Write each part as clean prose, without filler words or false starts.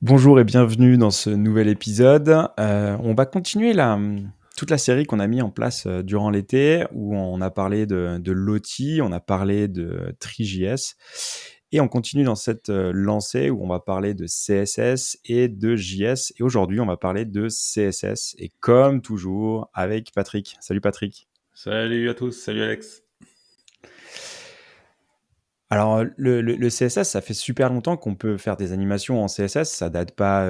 Bonjour et bienvenue dans ce nouvel épisode. On va continuer toute la série qu'on a mis en place durant l'été où on a parlé de Lottie, on a parlé de Three.js et on continue dans cette lancée où on va parler de CSS et de JS. Et aujourd'hui, on va parler de CSS et comme toujours avec Patrick. Salut Patrick. Salut à tous, salut Alex. Alors, le CSS, ça fait super longtemps qu'on peut faire des animations en CSS, ça date pas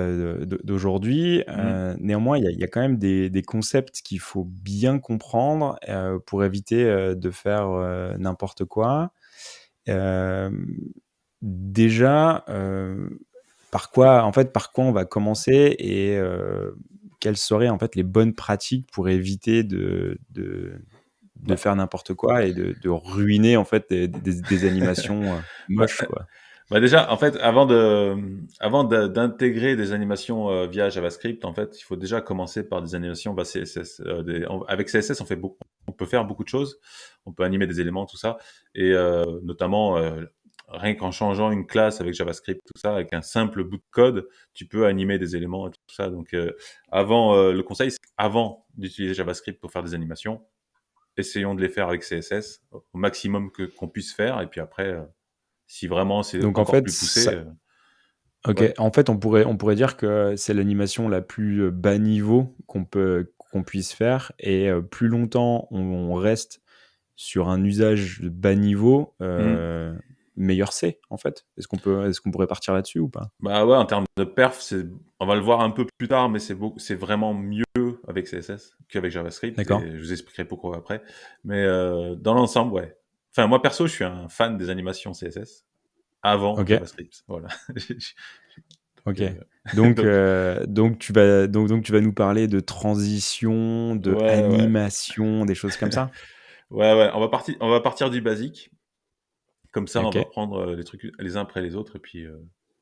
d'aujourd'hui. Hmm. Néanmoins, il y a quand même des concepts qu'il faut bien comprendre pour éviter de faire n'importe quoi. Euh, Déjà, par quoi on va commencer et quelles seraient en fait les bonnes pratiques pour éviter de Bah, faire n'importe quoi et de ruiner en fait des animations bah, moches, quoi. déjà, en fait, d'intégrer des animations via JavaScript, en fait, il faut déjà commencer par des animations CSS. Avec CSS, on peut faire beaucoup de choses. On peut animer des éléments, tout ça, et notamment rien qu'en changeant une classe avec JavaScript, tout ça, avec un simple bout de code, tu peux animer des éléments et tout ça. Donc, le conseil, c'est avant d'utiliser JavaScript pour faire des animations, essayons de les faire avec CSS au maximum qu'on puisse faire. Et puis après, si vraiment c'est Donc en encore fait, plus poussé, ok. ouais. En fait, on pourrait dire que c'est l'animation la plus bas niveau qu'on puisse faire et plus longtemps on reste sur un usage de bas niveau, Mm. meilleur c'est en fait. Est-ce qu'on pourrait partir là-dessus ou pas? Bah ouais, en termes de perf, on va le voir un peu plus tard, mais c'est vraiment mieux avec CSS qu'avec JavaScript. D'accord. Et je vous expliquerai pourquoi après. Mais dans l'ensemble, ouais. Enfin, moi perso, je suis un fan des animations CSS avant Ok. JavaScript. Voilà. Ok. Euh, Donc, donc, donc tu vas nous parler de transition, de ouais, ouais. animation, des choses comme ça? Ouais, ouais. On va partir du basique. Comme ça, on Ok. va prendre les trucs les uns après les autres, et puis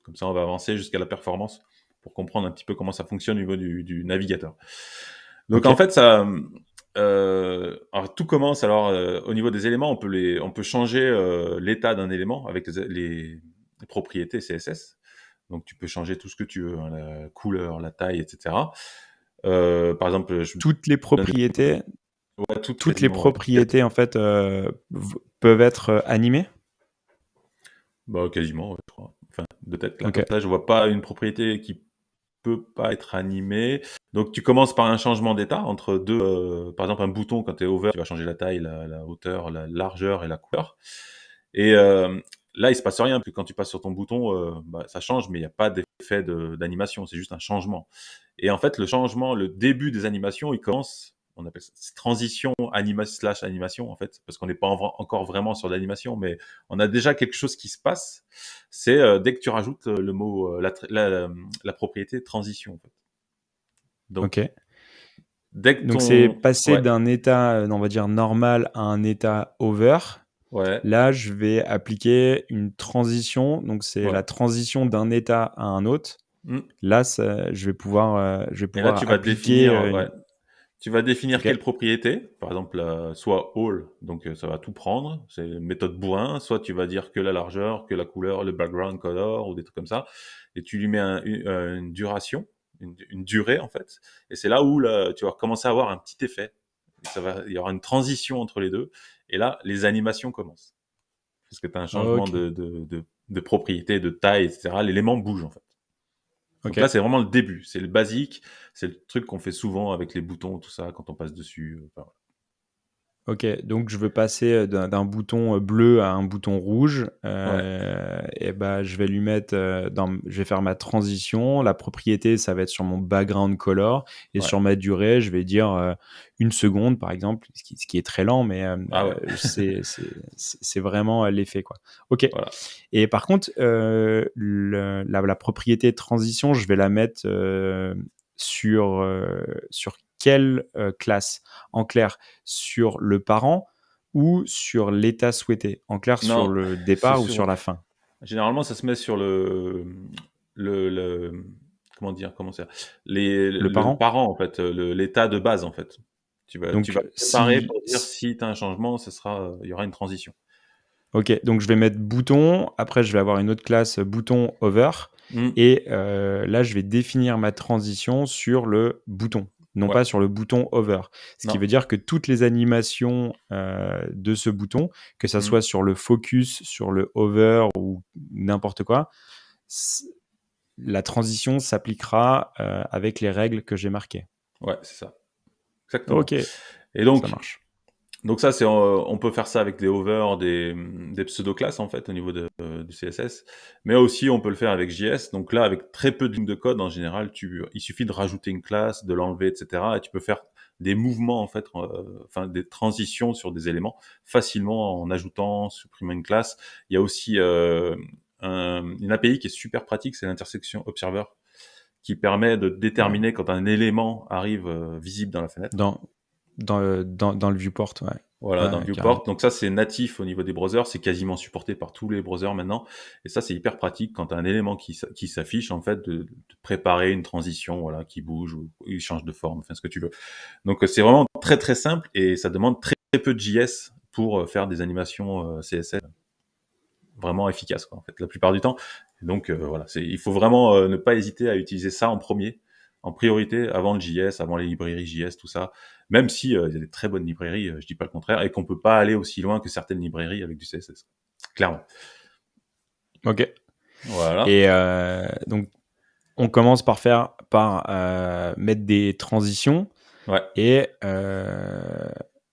comme ça, on va avancer jusqu'à la performance pour comprendre un petit peu comment ça fonctionne au niveau du navigateur. Donc Ok. en fait, alors, tout commence alors au niveau des éléments, on peut changer l'état d'un élément avec les propriétés CSS. Donc tu peux changer tout ce que tu veux, hein, la couleur, la taille, etc. Par exemple, je Toutes les donne propriétés, ouais, toutes toutes les quasiment, ouais. propriétés en fait peuvent être animées. Bah, quasiment, ouais, je crois. Enfin, de tête, là, Ok. comme ça, je vois pas une propriété qui peut pas être animée. Donc, tu commences par un changement d'état entre deux, par exemple, un bouton, quand tu es over, tu vas changer la taille, la hauteur, la largeur et la couleur. Et là, il se passe rien, puis quand tu passes sur ton bouton, bah, ça change, mais il n'y a pas d'effet d'animation, c'est juste un changement. Et en fait, le changement, le début des animations, il commence, on appelle ça transition slash animation, en fait, parce qu'on n'est pas encore vraiment sur l'animation, mais on a déjà quelque chose qui se passe. C'est dès que tu rajoutes le mot, la propriété transition, en fait. Donc, Ok. dès que Donc c'est ton... passer Ouais, d'un état, on va dire normal à un état over. ouais, Là, je vais appliquer une transition. Donc c'est ouais. la transition d'un état à un autre. Mm. Là, je vais Et là, pouvoir tu vas appliquer définir, ouais. Tu vas définir Ok. quelle propriété, par exemple, soit all, donc ça va tout prendre, c'est une méthode bourrin, soit tu vas dire que la largeur, que la couleur, le background color, ou des trucs comme ça, et tu lui mets une duration, une durée, en fait, et c'est là où là, tu vas commencer à avoir un petit effet. Il y aura une transition entre les deux, et là, les animations commencent. Parce que tu as un changement Ok. de propriété, de taille, etc. L'élément bouge, en fait. Ok. Donc là, c'est vraiment le début, c'est le basique, c'est le truc qu'on fait souvent avec les boutons, tout ça, quand on passe dessus. Enfin, Ok, donc je veux passer d'un bouton bleu à un bouton rouge. ouais, Et ben, je vais faire ma transition. La propriété, ça va être sur mon background color. Et ouais. sur ma durée, je vais dire 1 seconde, par exemple, ce qui est très lent, mais Ah ouais, c'est vraiment l'effet, quoi. Ok. voilà. Et par contre, la propriété transition, je vais la mettre sur quelle classe? En clair, sur le parent ou sur l'état souhaité? En clair, sur Non, le c'est départ ou sur sur. la fin? Généralement, ça se met sur le comment dire, comment ça, Le le parent? parent en fait, l'état de base en fait. Tu Donc, vas préparer pour dire si tu as un changement, il y aura une transition. Ok, donc je vais mettre bouton, après je vais avoir une autre classe bouton hover, Mmh. et là je vais définir ma transition sur le bouton, non Ouais. pas sur le bouton hover. Ce qui Non. veut dire que toutes les animations de ce bouton, que ça Mmh. soit sur le focus, sur le hover ou n'importe quoi, la transition s'appliquera avec les règles que j'ai marquées. Ouais, c'est ça. Exactement. Ok, Et ça donc marche. Donc ça, on peut faire ça avec des hover, des pseudo-classes en fait au niveau du CSS, mais aussi on peut le faire avec JS. Donc là, avec très peu de lignes de code en général, il suffit de rajouter une classe, de l'enlever, etc. Et tu peux faire des mouvements en fait, enfin des transitions sur des éléments facilement en ajoutant, supprimant une classe. Il y a aussi une API qui est super pratique, c'est l'intersection observer, qui permet de Ouais. déterminer quand un élément arrive visible dans la fenêtre. Dans, dans le viewport, ouais. Voilà, dans le Ouais, carrément. viewport. Donc ça, c'est natif au niveau des browsers. C'est quasiment supporté par tous les browsers maintenant. Et ça, c'est hyper pratique quand tu as un élément qui s'affiche, en fait, de préparer une transition, voilà, qui bouge ou il change de forme, enfin, ce que tu veux. Donc, c'est vraiment très, très simple et ça demande très, très peu de JS pour faire des animations CSS vraiment efficaces, quoi, en fait, la plupart du temps. Donc, voilà, il faut vraiment ne pas hésiter à utiliser ça en premier, en priorité, avant le JS, avant les librairies JS, tout ça. Même si il y a des très bonnes librairies, je dis pas le contraire, et qu'on peut pas aller aussi loin que certaines librairies avec du CSS. Clairement. Ok. Voilà. Et donc, on commence par mettre des transitions. Ouais. Et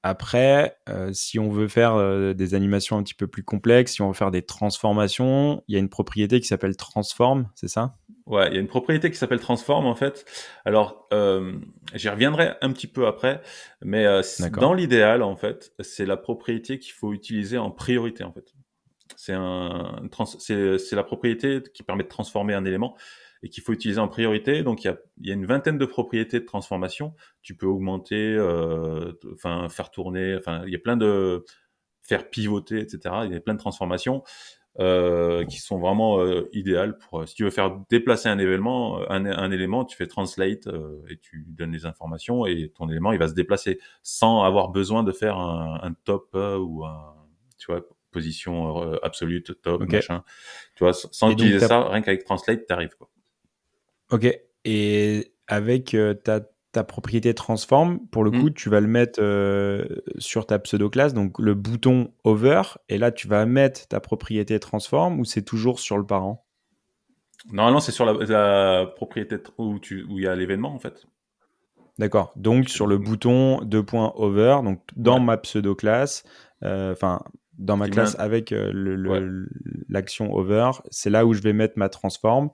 après, si on veut faire des animations un petit peu plus complexes, si on veut faire des transformations, il y a une propriété qui s'appelle transform, c'est ça? Ouais, il y a une propriété qui s'appelle transform en fait. Alors, j'y reviendrai un petit peu après, mais D'accord. dans l'idéal en fait, c'est la propriété qu'il faut utiliser en priorité en fait. C'est la propriété qui permet de transformer un élément et qu'il faut utiliser en priorité. Donc il y a une vingtaine de propriétés de transformation. Tu peux augmenter, enfin faire tourner, enfin il y a plein de faire pivoter, etc. Il y a plein de transformations qui sont vraiment idéales pour si tu veux faire déplacer un événement, un élément, tu fais translate et tu donnes les informations et ton élément il va se déplacer sans avoir besoin de faire un top ou un tu vois position absolue, top, Ok. machin. Tu vois, sans Et donc, utiliser ça, rien qu'avec translate, t'arrives quoi. ok. Et avec ta propriété transform, pour le Hmm. coup, tu vas le mettre sur ta pseudo-classe, donc le bouton over, et là, tu vas mettre ta propriété transform, ou c'est toujours sur le parent? Normalement, c'est sur la propriété où il y a l'événement en fait. D'accord. Donc Tu- sur le bouton 2.over, donc dans Ouais, ma pseudo classe, enfin dans ma tu mets classe avec ouais. l'action over, c'est là où je vais mettre ma transform.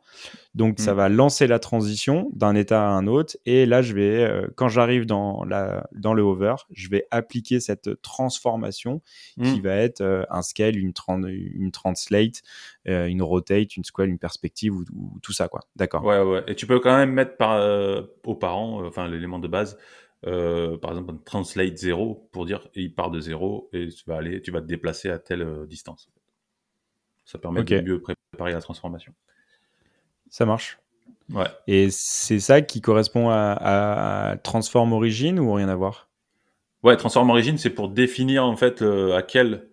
Donc ça Hmm. va lancer la transition d'un état à un autre. Et là, je vais, quand j'arrive dans le hover, je vais appliquer cette transformation qui Hmm. va être un scale, une translate, une rotate, une square, une perspective ou tout ça, quoi. D'accord. Ouais, ouais. Et tu peux quand même mettre aux parents, enfin l'élément de base, par exemple un translate 0 pour dire il part de 0 et tu vas te déplacer à telle distance. Ça permet Ok, de mieux préparer la transformation. ça marche. Ouais. Et c'est ça qui correspond à Transform Origin ou rien à voir? Ouais, transform origin, c'est pour définir en fait à quel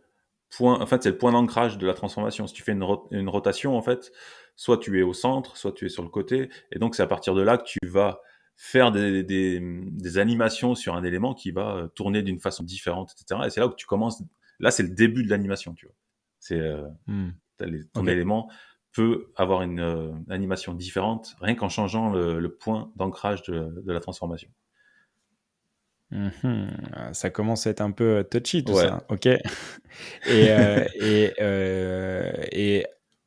point, en fait, c'est le point d'ancrage de la transformation. Si tu fais une rotation, en fait, soit tu es au centre, soit tu es sur le côté, et donc c'est à partir de là que tu vas faire des animations sur un élément qui va tourner d'une façon différente, etc. Et c'est là où tu commences. Là, c'est le début de l'animation, tu vois. C'est Hmm. ton Ok. élément peut avoir une animation différente rien qu'en changeant le point d'ancrage de la transformation. Mhm. Ah, ça commence à être un peu touchy tout Ouais, ça. Ok. Et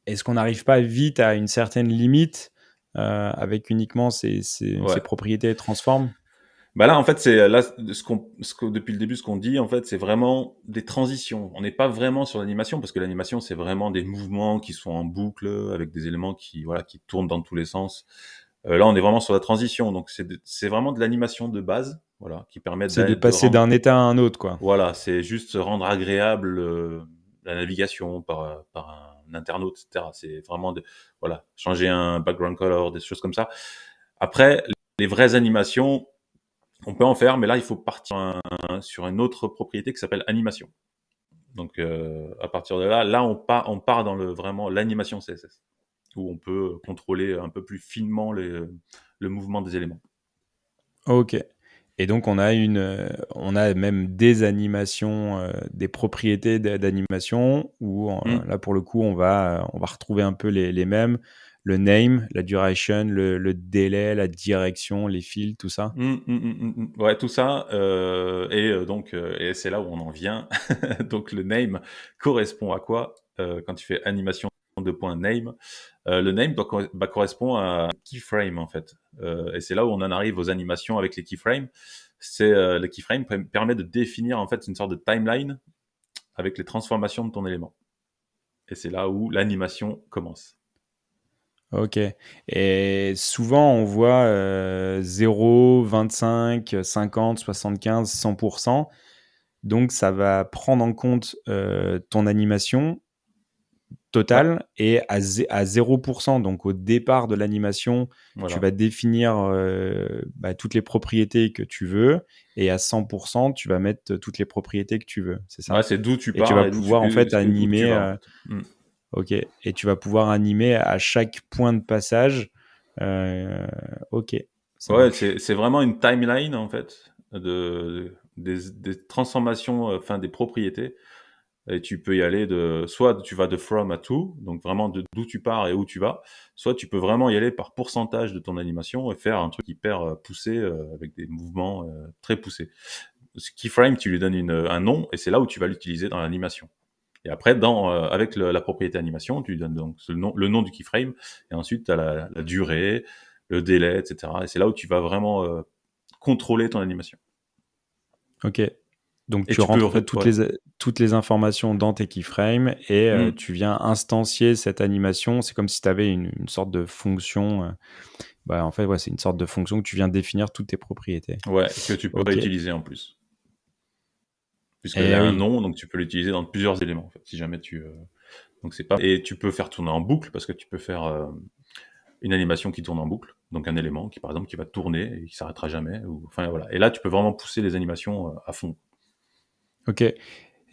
est-ce qu'on n'arrive pas vite à une certaine limite avec uniquement ces ouais. propriétés transform? Bah là, en fait, c'est là depuis le début, ce qu'on dit, en fait, c'est vraiment des transitions. On n'est pas vraiment sur l'animation parce que l'animation, c'est vraiment des mouvements qui sont en boucle avec des éléments qui, voilà, qui tournent dans tous les sens. Là, on est vraiment sur la transition, donc c'est vraiment de l'animation de base, voilà, qui permet C'est de de passer rendre, d'un état à un autre, quoi. voilà, c'est juste rendre agréable la navigation par un internaute, etc. C'est vraiment voilà, changer un background color, des choses comme ça. Après, les vraies animations, on peut en faire, mais là, il faut partir sur une autre propriété qui s'appelle animation. Donc à partir de là, on part dans vraiment l'animation CSS, où on peut contrôler un peu plus finement le mouvement des éléments. OK. Et donc on a même des animations, des propriétés d'animation où Mmh. là pour le coup on va retrouver un peu les mêmes, le name, la duration, le délai, la direction, les fils, tout ça? Ouais, tout ça, et c'est là où on en vient. Donc le name correspond à quoi? Quand tu fais animation de point name, le name correspond à un keyframe, en fait, et c'est là où on en arrive aux animations avec les keyframes. Le keyframe permet de définir, en fait, une sorte de timeline avec les transformations de ton élément, et c'est là où l'animation commence. OK. Et souvent on voit, 0, 25, 50, 75, 100. Donc ça va prendre en compte, ton animation Ouais, total et à 0, donc au départ de l'animation, tu voilà. vas définir, toutes les propriétés que tu veux et à 100 tu vas mettre toutes les propriétés que tu veux, c'est Ouais, ça? c'est d'où tu Et tu vas pars et pouvoir en fait où tu animer, vas, en fait. Mmh. OK, et tu vas pouvoir animer à chaque point de passage, heu, OK, ça Ouais, marche. c'est vraiment une timeline, en fait, des transformations, enfin des propriétés, et tu peux y aller soit tu vas de from à to, donc vraiment d'où tu pars et où tu vas, soit tu peux vraiment y aller par pourcentage de ton animation et faire un truc hyper, poussé, avec des mouvements, très poussés. Ce keyframe, tu lui donnes un nom et c'est là où tu vas l'utiliser dans l'animation, et après avec la propriété animation, tu lui donnes donc le nom du keyframe, et ensuite tu as la durée, le délai, et cetera, et c'est là où tu vas vraiment, contrôler ton animation, OK. Donc et tu tu peux rentres en fait ouais. toutes les informations dans tes keyframes et Mmh. tu viens instancier cette animation. C'est comme si tu avais une sorte de fonction, en fait, ouais, c'est une sorte de fonction que tu viens définir toutes tes propriétés. Ouais, que tu peux OK. réutiliser en plus. Puisqu'elle Et a un oui, nom, donc tu peux l'utiliser dans plusieurs éléments, en fait, si jamais donc c'est pas et tu peux faire tourner en boucle parce que tu peux faire, une animation qui tourne en boucle, donc un élément qui, par exemple, qui va tourner et qui s'arrêtera jamais, ou enfin voilà, et là, tu peux vraiment pousser les animations, à fond. OK.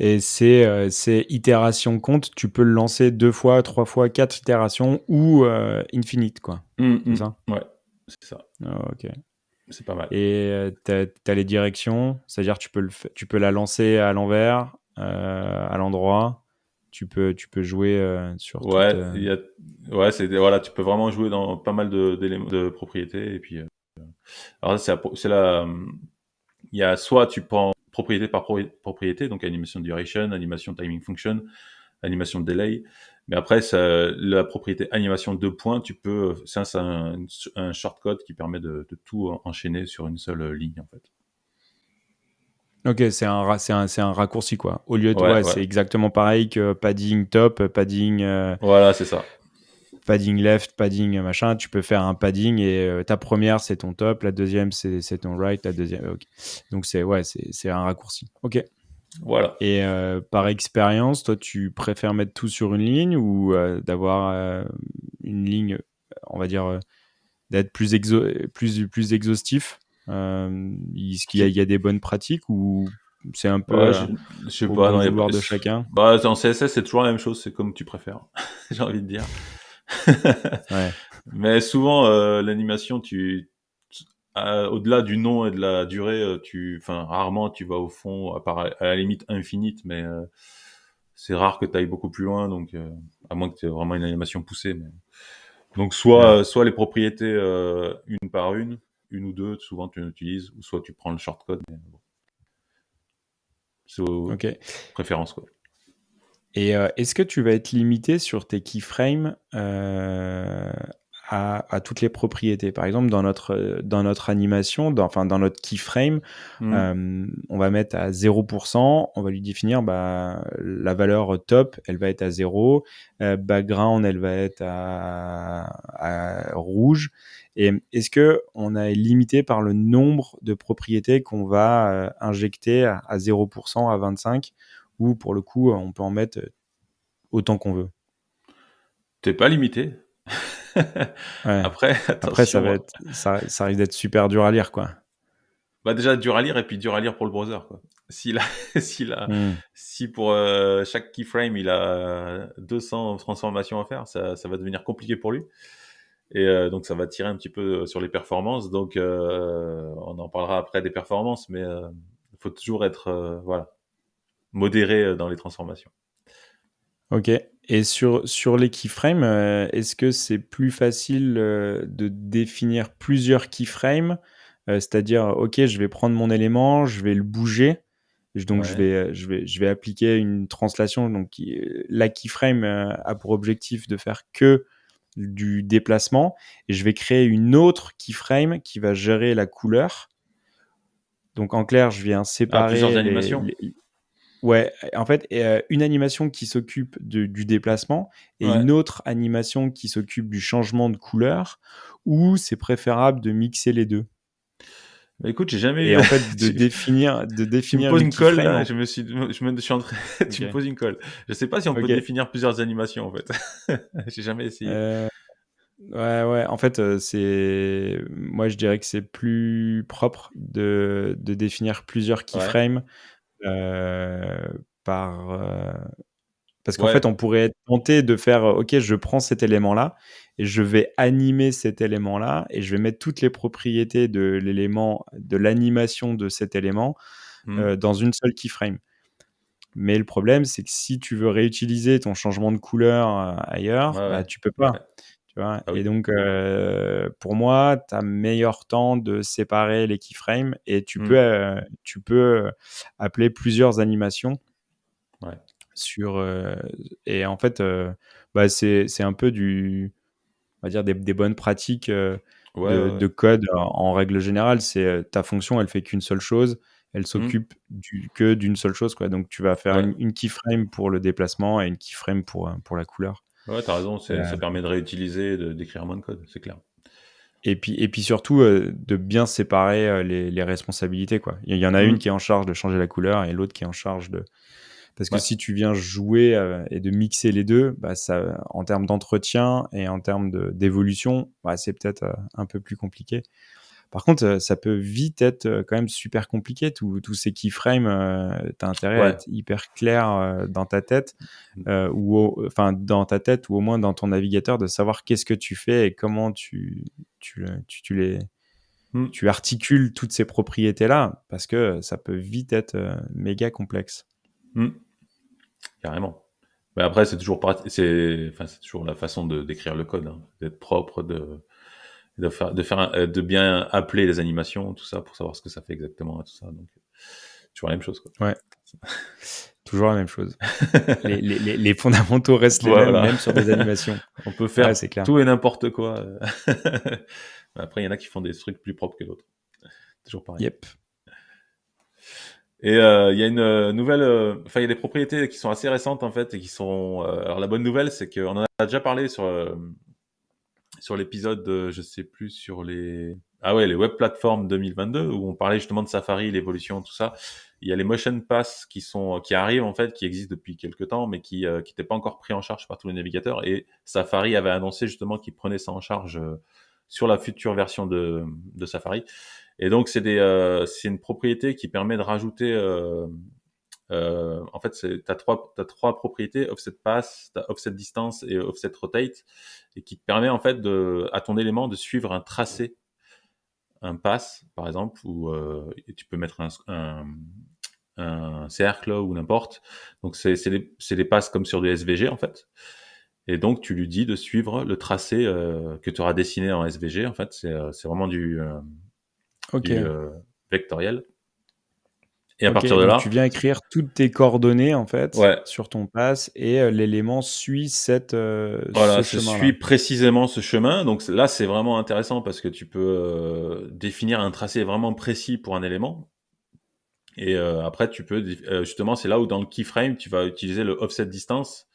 Et c'est itération compte, tu peux le lancer 2 fois, 3 fois, 4 itérations ou infinite quoi, c'est ça? Ouais, c'est ça, Ah, OK. c'est pas mal. Et tu as les directions, c'est-à-dire tu peux la lancer à l'envers, à l'endroit. Tu peux jouer, sur toute, Ouais, ouais, voilà, tu peux vraiment jouer dans pas mal d'éléments de propriétés, et puis, alors là, il y a soit tu prends propriété par propriété, donc animation duration, animation timing function, animation delay, mais après la propriété animation 2 points, tu peux, ça c'est un shortcode qui permet de tout enchaîner sur une seule, ligne, en fait. OK, c'est un raccourci quoi. Au lieu de Ouais, ouais, ouais. c'est exactement pareil que padding top, Voilà, c'est ça. padding left, padding machin. Tu peux faire un padding et ta première c'est ton top, la deuxième c'est ton right, la deuxième OK. Donc c'est un raccourci. OK. Voilà. Et par expérience, toi, tu préfères mettre tout sur une ligne ou d'avoir une ligne, on va dire, d'être plus exhaustif? Est-ce qu'il y a, il y a des bonnes pratiques ou c'est un peu Ouais, je sais au pas, bon non, il y a pas vouloir de chacun? bah, en CSS, c'est toujours la même chose, c'est comme tu préfères, j'ai envie de dire. Ouais, Mais souvent, l'animation, au-delà du nom et de la durée, enfin, rarement tu vas au fond, à part à la limite infinite, mais c'est rare que tu ailles beaucoup plus loin, donc à moins que tu aies vraiment une animation poussée, mais donc ouais, soit les propriétés, une par une ou deux, souvent tu en utilises, ou soit tu prends le shortcode, mais bon, c'est aux OK. préférences, quoi. Et est-ce que tu vas être limité sur tes keyframes, à toutes les propriétés? Par exemple, dans notre animation, dans notre keyframe, Mmh. on va mettre à 0, on va lui définir, la valeur top, elle va être à 0, background, elle va être à rouge. Et est-ce qu'on est limité par le nombre de propriétés qu'on va, injecter à 0, à 25, ou pour le coup, on peut en mettre autant qu'on veut? Tu pas limité. Ouais. Après Après attention, ça risque d'être super dur à lire, quoi. Bah, déjà dur à lire et puis dur à lire pour le browser, quoi. S'il a s'il a Mmh. si pour, chaque keyframe, il a 200 transformations à faire, ça va devenir compliqué pour lui et donc ça va tirer un petit peu sur les performances donc on en parlera après des performances mais il faut toujours être, voilà, modéré, dans les transformations. OK, et sur les keyframes, est-ce que c'est plus facile, de définir plusieurs keyframes? C'est-à-dire, OK, je vais prendre mon élément, je vais le bouger, donc Ouais. je vais appliquer une translation donc la keyframe, a pour objectif de faire que du déplacement et je vais créer une autre keyframe qui va gérer la couleur. Donc en clair, je viens Ah, plusieurs séparer animations? les Ouais, en fait, une animation qui s'occupe du déplacement et Ouais. une autre animation qui s'occupe du changement de couleur, ou c'est préférable de mixer les 2? Bah, écoute, j'ai jamais Et eu en fait, de tu me définir poses une une colle keyframe là, en je suis en train tu me OK, poses une colle. Je sais pas si on peut OK, définir plusieurs animations en fait. J'ai jamais essayé. heu, ouais, ouais, en fait, c'est moi, je dirais que c'est plus propre de définir plusieurs Ouais. keyframes, par, parce qu'en fait, Ouais. on pourrait être tenté de faire, OK, je prends cet élément-là et je vais animer cet élément-là et je vais mettre toutes les propriétés de l'élément, de l'animation de cet élément, Mmh. dans une seule keyframe. Mais le problème, c'est que si tu veux réutiliser ton changement de couleur, Ouais, ailleurs, bah, ouais. tu peux Ouais. pas, tu vois? Ah Et oui. donc, pour moi, tu as meilleur temps de séparer les keyframes et Mmh. tu peux, appeler plusieurs animations Ouais. sur, et en fait, bah, c'est un peu on va dire des bonnes pratiques, Ouais, ouais, de ouais. code en règle générale. C'est, ta fonction, elle fait qu'une seule chose, elle Mmh. s'occupe que d'une seule chose, quoi. Donc tu vas faire Ouais. une keyframe pour le déplacement et une keyframe pour la couleur. Ouais, tu as raison, Heu ça permet de réutiliser, d'écrire moins de code, c'est clair. et puis surtout, de bien séparer, les responsabilités, quoi. Il y en a une Mmh. qui est en charge de changer la couleur et l'autre qui est en charge de. Parce que Ouais. si tu viens jouer, et de mixer les 2, bah, ça en termes d'entretien et en termes d'évolution, bah, c'est peut-être, un peu plus compliqué. Par contre, ça peut vite être, quand même super compliqué tous ces keyframes, tu as intérêt à Ouais. être hyper clair, dans ta tête, Mmh. dans ta tête ou au moins dans ton navigateur, de savoir qu'est-ce que tu fais et comment Mmh. tu articules toutes ces propriétés-là, parce que ça peut vite être, méga complexe. Mmh. Carrément. Mais après, c'est toujours c'est toujours la façon de d'écrire le code, hein, d'être propre, de bien appeler les animations, tout ça, pour savoir ce que ça fait exactement et tout ça, donc toujours la même chose, quoi. Ouais. Toujours la même chose. Les fondamentaux restent les mêmes, Voilà, même sur des animations. on peut Ouais, faire c'est clair. tout et n'importe quoi, Mais après, il y en a qui font des trucs plus propres que d'autres. Toujours pareil. Yep. Et il y a une, nouvelle, enfin, il y a des propriétés qui sont assez récentes, en fait, et qui sont, alors la bonne nouvelle, c'est qu'on en a déjà parlé sur l'épisode, je sais plus, sur les ah ouais, les web platforms 2022, où on parlait justement de Safari, l'évolution, tout ça. Il y a les motion pass qui arrivent, en fait, qui existent depuis quelques temps, mais qui étaient pas encore pris en charge par tous les navigateurs, et Safari avait annoncé justement qu'il prenait ça en charge, sur la future version de Safari. Et donc c'est une propriété qui permet de rajouter, en fait, t'as trois propriétés: offset pass, t'as offset distance et offset rotate, et qui te permet en fait à ton élément de suivre un tracé, un pass par exemple, ou et tu peux mettre un cercle ou n'importe. Donc c'est des passes comme sur du SVG en fait. Et donc tu lui dis de suivre le tracé que tu auras dessiné en SVG. En fait, c'est vraiment du OK. vectoriel. Et à OK, partir de donc là, tu viens écrire toutes tes coordonnées, en fait, ouais, sur ton pass et l'élément suit voilà, ce ça suit chemin-là. précisément ce chemin. Donc là, c'est vraiment intéressant parce que tu peux définir un tracé vraiment précis pour un élément. Et après, justement, c'est là où dans le keyframe, tu vas utiliser le offset distance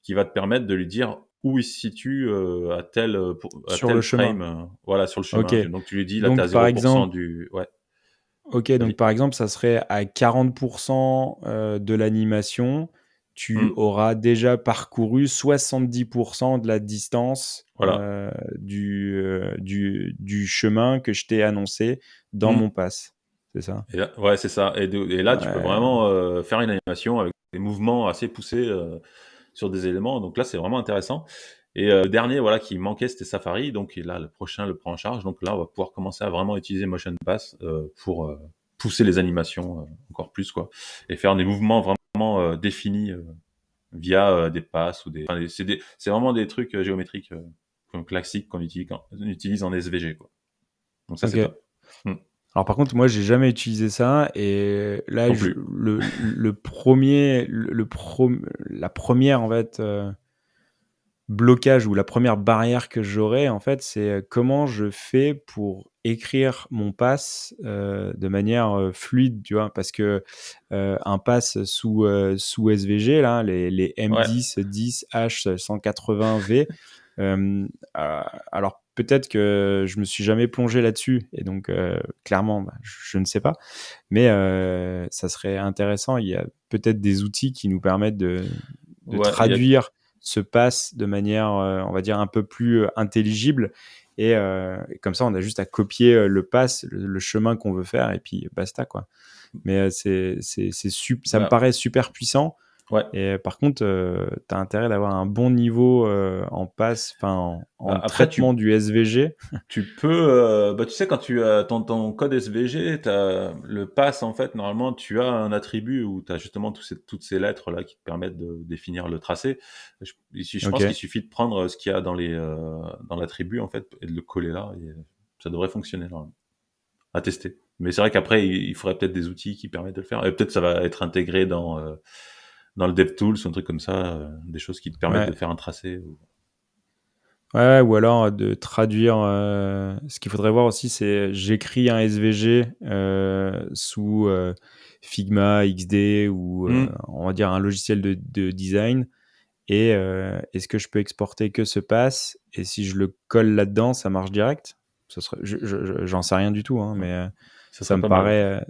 qui va te permettre de lui dire où il se situe à Sur le tel chemin. frame, voilà, sur le OK. chemin. Donc tu lui dis, là, tu as Donc par 0% exemple du... Ouais, OK, donc vas-y. par exemple, ça serait à 40 de l'animation, tu Hmm, auras déjà parcouru 70 de la distance, voilà. du chemin que je t'ai annoncé dans Hmm. mon pass. c'est ça? Et là ouais, c'est ça et là, tu peux Ouais, vraiment, faire une animation avec des mouvements assez poussés, sur des éléments, donc là, c'est vraiment intéressant et le dernier, voilà, qui manquait, c'était Safari, donc et là, le prochain le prend en charge, donc là, on va pouvoir commencer à vraiment utiliser Motion Pass, pour, pousser les animations, encore plus, quoi et faire des mouvements vraiment, définis, via, des passes ou des enfin, c'est vraiment des trucs, géométriques, classiques qu'on utilise en SVG, quoi, donc ça, c'est OK. top. Mmh. Alors par contre, moi, j'ai jamais utilisé ça et là, Non je plus. le 1er le prom la première en fait, blocage ou la première barrière que j'aurais en fait, c'est, comment je fais pour écrire mon pass, de manière, fluide, tu vois? Parce que, un pass sous SVG là, les Ouais, M10, 10, H, 180V, alors peut-être que je me suis jamais plongé là-dessus et donc, clairement, bah, je ne sais pas. Mais, ça serait intéressant. Il y a peut-être des outils qui nous permettent de ouais, il y a traduire ce pass de manière, on va dire un peu plus, intelligible et comme ça, on a juste à copier, le pass, le chemin qu'on veut faire et puis basta, quoi. Mais, ça me bah, paraît super puissant ouais. et par contre, tu as intérêt d'avoir un bon niveau, en pass, enfin en Bah, après traitement du SVG. tu peux, bah, tu sais quand tu as ton code SVG, tu le pass en fait, normalement tu as un attribut où tu as justement toutes ces lettres là qui te permettent de définir le tracé. Je pense qu'il OK. suffit de prendre, ce qu'il y a dans l'attribut en fait et de le coller là et ça devrait fonctionner normalement. À tester. Mais c'est vrai qu'après il faudrait peut-être des outils qui permettent de le faire et peut-être ça va être intégré dans le DevTools ou un truc comme ça, des choses qui te permettent Ouais. de faire un tracé ou Ouais, ou alors, de traduire, ce qu'il faudrait voir aussi, c'est j'écris un SVG, sous, Figma, XD ou, mmh. on va dire un logiciel de design et est-ce que je peux exporter que ce pass et si je le colle là-dedans, ça marche direct? Ce serait j'en sais rien du tout, hein, mais, Ça ça serait me pas mal. paraît,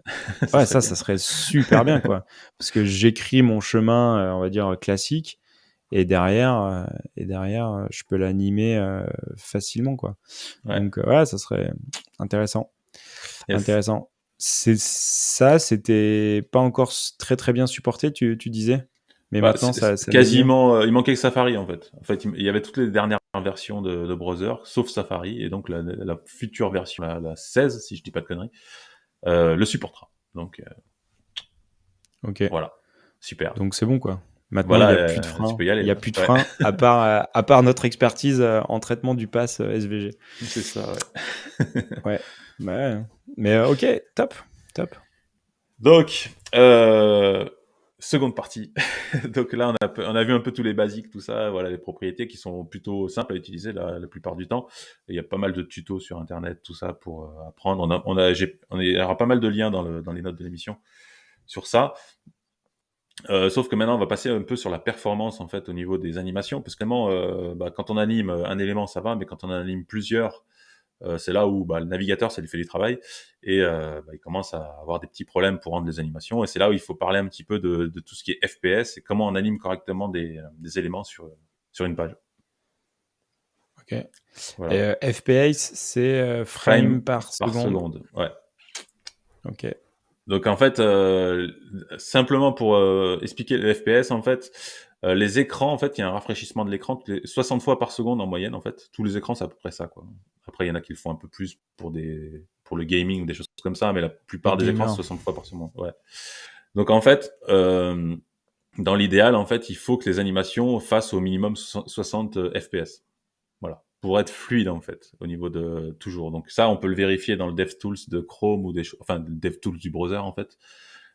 Ça ouais, serait ça bien. serait super bien, quoi. Parce que j'écris mon chemin, on va dire, classique et derrière, je peux l'animer, facilement, quoi. Ouais. Donc, ouais, ça serait intéressant, Yes. intéressant. C'était pas encore très, très bien supporté, tu disais? Mais Bah, maintenant c'est ça l'est mieux? quasiment, il manquait que Safari, en fait. En fait, il y avait toutes les dernières versions de browser, sauf Safari et donc la future version, la 16, si je dis pas de conneries, le supportera. Donc, OK, voilà, super. donc c'est bon, quoi. Maintenant, il y Voilà, a plus de tu frein. peux y aller, Il y a là. plus de Ouais, frein à part notre expertise, en traitement du pass, SVG. c'est ça, ouais. Ouais, bah, ouais, hein. Mais, OK, top, top. Donc, seconde partie. Donc là, on a vu un peu tous les basiques, tout ça, voilà, les propriétés qui sont plutôt simples à utiliser la plupart du temps. Et il y a pas mal de tutos sur internet, tout ça pour, apprendre. Il y aura pas mal de liens dans les notes de l'émission sur ça. Sauf que maintenant, on va passer un peu sur la performance, en fait, au niveau des animations, parce que tellement, bah, quand on anime, un élément, ça va, mais quand on en anime plusieurs, c'est là où, bah, le navigateur, ça lui fait du travail et bah, il commence à avoir des petits problèmes pour rendre les animations et c'est là où il faut parler un petit peu de tout ce qui est FPS et comment on anime correctement des éléments sur une page. OK et Voilà. FPS, c'est, Frame frames par par seconde? seconde, ouais. OK. Donc en fait, simplement pour, expliquer le FPS en fait, les écrans en fait, il y a un rafraîchissement de l'écran toutes les 60 fois par seconde en moyenne en fait. Tous les écrans, c'est à peu près ça, quoi. Après, il y en a qui le font un peu plus pour le gaming ou des choses comme ça, mais la Les plupart des écrans, c'est gamers. 60 fois par seconde, ouais. Donc en fait, dans l'idéal, en fait, il faut que les animations fassent au minimum 60 FPS. Voilà, pour être fluide en fait, au niveau de toujours. Donc ça, on peut le vérifier dans le DevTools de Chrome ou enfin le DevTools du browser en fait,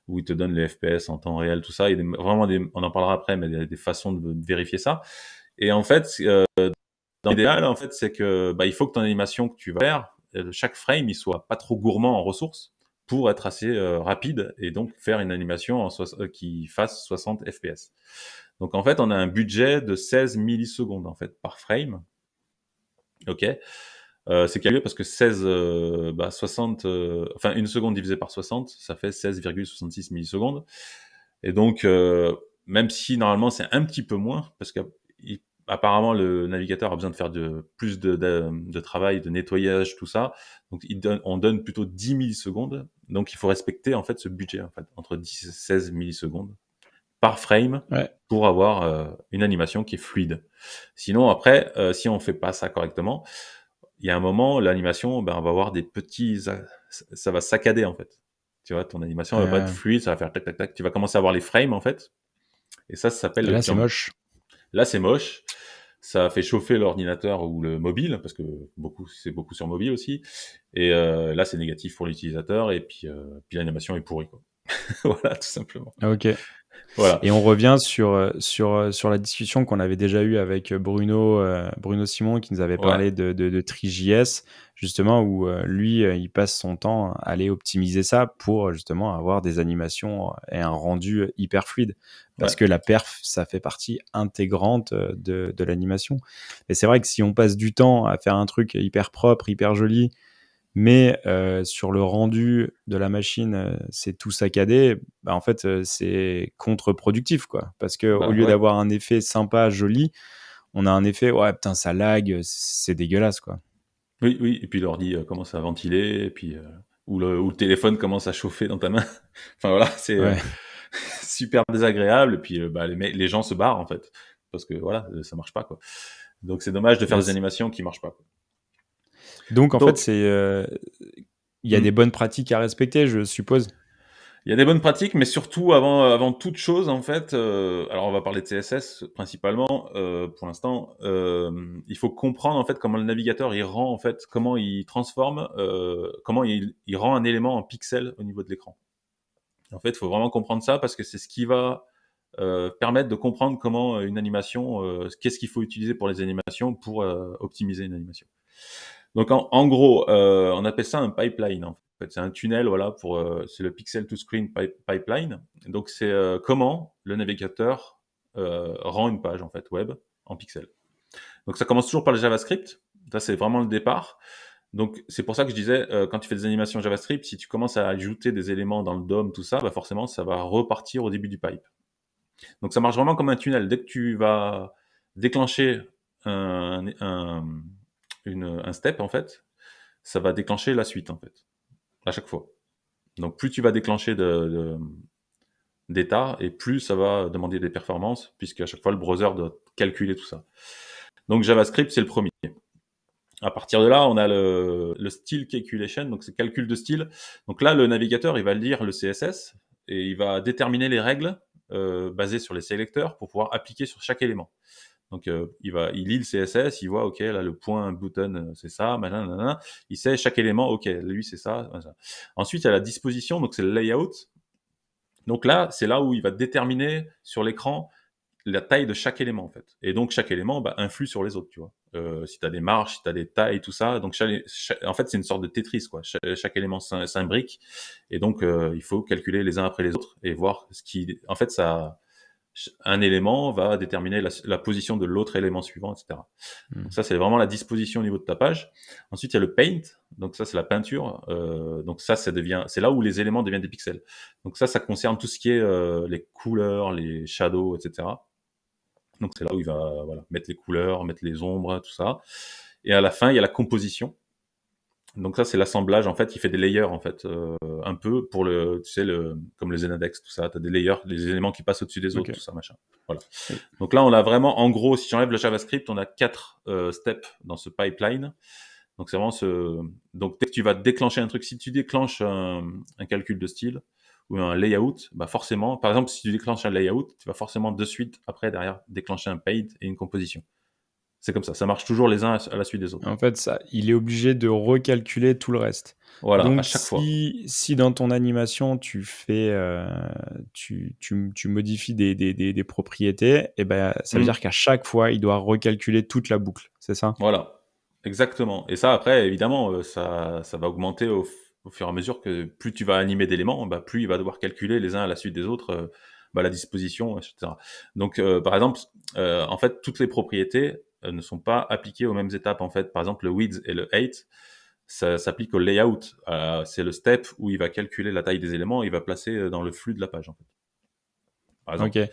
où il te donne les FPS en temps réel, tout ça. Il y a vraiment on en parlera après, mais il y a des façons de vérifier ça. Et en fait, dans l'idéal, en fait, c'est que bah, il faut que ton animation que tu vas faire, chaque frame, il soit pas trop gourmand en ressources pour être assez rapide et donc faire une animation qui fasse 60 FPS. Donc en fait, on a un budget de 16 millisecondes en fait par frame. Ok, c'est calculé parce que 16, bah 60, enfin 1 seconde divisé par 60, ça fait 16,66 millisecondes. Et donc, même si normalement c'est un petit peu moins, parce qu'apparemment le navigateur a besoin de faire plus de travail, de nettoyage, tout ça. Donc on donne plutôt 10 millisecondes. Donc il faut respecter en fait ce budget en fait, entre 10 et 16 millisecondes par frame Ouais. pour avoir une animation qui est fluide. Sinon après, si on fait pas ça correctement, il y a un moment, l'animation, ben, on va avoir des petits, ça va saccader en fait. Tu vois, ton animation elle va pas être Euh, fluide, ça va faire tac tac tac. Tu vas commencer à avoir les frames en fait, et ça s'appelle et le là, c'est jump. moche. Là, c'est moche. Ça fait chauffer l'ordinateur ou le mobile, parce que c'est beaucoup sur mobile aussi. Et là, c'est négatif pour l'utilisateur. Et puis l'animation est pourrie, quoi. Voilà, tout simplement. Ah, ok. Voilà. Et on revient sur la discussion qu'on avait déjà eue avec Bruno Simon, qui nous avait Ouais, parlé de Three.js, justement, où lui, il passe son temps à aller optimiser ça pour justement avoir des animations et un rendu hyper fluide. Parce ouais. que la perf, ça fait partie intégrante de l'animation. Et c'est vrai que si on passe du temps à faire un truc hyper propre, hyper joli, mais sur le rendu de la machine, c'est tout saccadé, bah, en fait, c'est contre-productif, quoi. Parce qu'au Bah lieu ouais. d'avoir un effet sympa, joli, on a un effet, ouais, putain, ça lag, c'est dégueulasse, quoi. Oui, oui. Et puis l'ordi commence à ventiler, et puis ou le téléphone commence à chauffer dans ta main. Enfin voilà, c'est Ouais. super désagréable. Et puis bah, les gens se barrent en fait, parce que voilà, ça marche pas, quoi. Donc c'est dommage de faire des Yes. animations qui marchent pas, quoi. Donc, en fait, Donc, il y a des hmm. bonnes pratiques à respecter, je suppose. Il y a des bonnes pratiques, mais surtout avant toute chose en fait, alors on va parler de CSS principalement, pour l'instant, il faut comprendre en fait comment le navigateur il rend en fait, comment il transforme, comment il rend un élément en pixel au niveau de l'écran. En fait, il faut vraiment comprendre ça parce que c'est ce qui va, permettre de comprendre comment, une animation, qu'est-ce qu'il faut utiliser pour les animations pour, optimiser une animation. Donc en gros, on appelle ça un pipeline en fait. C'est un tunnel, voilà, pour c'est le pixel to screen pipeline. Donc c'est comment le navigateur rend une page en fait web en pixels. Donc ça commence toujours par le JavaScript. Ça c'est vraiment le départ. Donc c'est pour ça que je disais quand tu fais des animations JavaScript, si tu commences à ajouter des éléments dans le DOM, tout ça, bah forcément ça va repartir au début du pipe. Donc ça marche vraiment comme un tunnel. Dès que tu vas déclencher un, un, un step en fait, ça va déclencher la suite en fait, à chaque fois. Donc plus tu vas déclencher d'état et plus ça va demander des performances, puisque à chaque fois le browser doit calculer tout ça. Donc JavaScript c'est le premier. À partir de là, on a le style calculation, donc c'est calcul de style. Donc là, le navigateur, il va lire le CSS et il va déterminer les règles basées sur les sélecteurs pour pouvoir appliquer sur chaque élément. Donc il lit le CSS, il voit ok là le point button c'est ça, nanana. Il sait chaque élément, ok lui c'est ça, ça. Ensuite il y a la disposition, donc c'est le layout. Donc là c'est là où il va déterminer sur l'écran la taille de chaque élément en fait. Et donc chaque élément bah, influe sur les autres, tu vois. Si tu as des marges, si tu as des tailles, tout ça. Donc en fait c'est une sorte de Tetris quoi. Chaque élément s'imbrique et donc il faut calculer les uns après les autres et voir ce qui en fait ça un élément va déterminer la position de l'autre élément suivant, etc. Hmm. Donc ça, c'est vraiment la disposition au niveau de ta page. Ensuite, il y a le paint. Donc ça, c'est la peinture. Donc ça devient, c'est là où les éléments deviennent des pixels. Donc ça concerne tout ce qui est les couleurs, les shadows, etc. Donc c'est là où il va voilà, mettre les couleurs, mettre les ombres, tout ça. Et à la fin, il y a la composition. Donc ça, c'est l'assemblage. En fait, il fait des layers, en fait, un peu pour le, tu sais, comme le Zenadex, tout ça. Tu as des layers, des éléments qui passent au-dessus des autres, Ok. tout ça, machin. Voilà. Et- Donc là, on a vraiment, en gros, si j'enlève le JavaScript, on a 4 steps dans ce pipeline. Donc c'est vraiment ce. Donc dès que tu vas déclencher un truc, si tu déclenches un calcul de style ou un layout, bah forcément, par exemple, si tu déclenches un layout, tu vas forcément de suite après derrière déclencher un paint et une composition. C'est comme ça marche toujours les uns à la suite des autres. En fait, ça, il est obligé de recalculer tout le reste. Voilà, à Donc, chaque fois. si dans ton animation, tu fais, tu modifies des propriétés, et ben, ça veut Hmm. dire qu'à chaque fois, il doit recalculer toute la boucle. C'est ça? Voilà, exactement. Et ça, après, évidemment, ça va augmenter au fur et à mesure que plus tu vas animer d'éléments, bah, plus il va devoir calculer les uns à la suite des autres, bah, la disposition, etc. Donc, par exemple, en fait, toutes les propriétés ne sont pas appliquées aux mêmes étapes. En fait, par exemple, le width et le height, ça s'applique au layout. C'est le step où il va calculer la taille des éléments, il va placer dans le flux de la page, en fait. Par exemple. Ok.